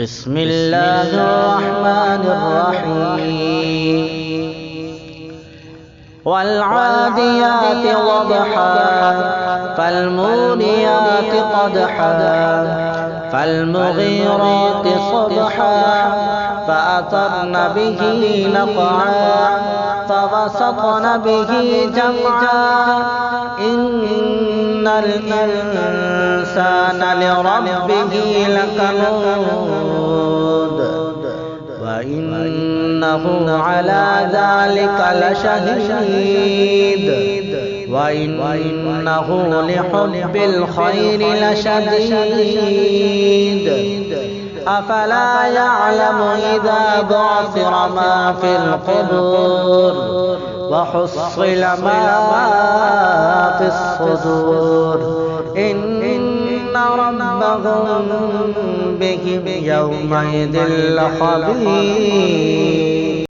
بسم الله الرحمن الرحيم والعاديات ضبحا فالموريات قدحا فالمغيرات صبحا فأثرن به نقعا فوسطن به جمعا إن الإنسان لربه لكنود وإنه على ذلك لشهيد وإنه لحب الخير لشديد أفلا يعلم إذا بعثر ما في القبور وحصل ما في الصدور إن ربهم بهم يومئذ لخبير.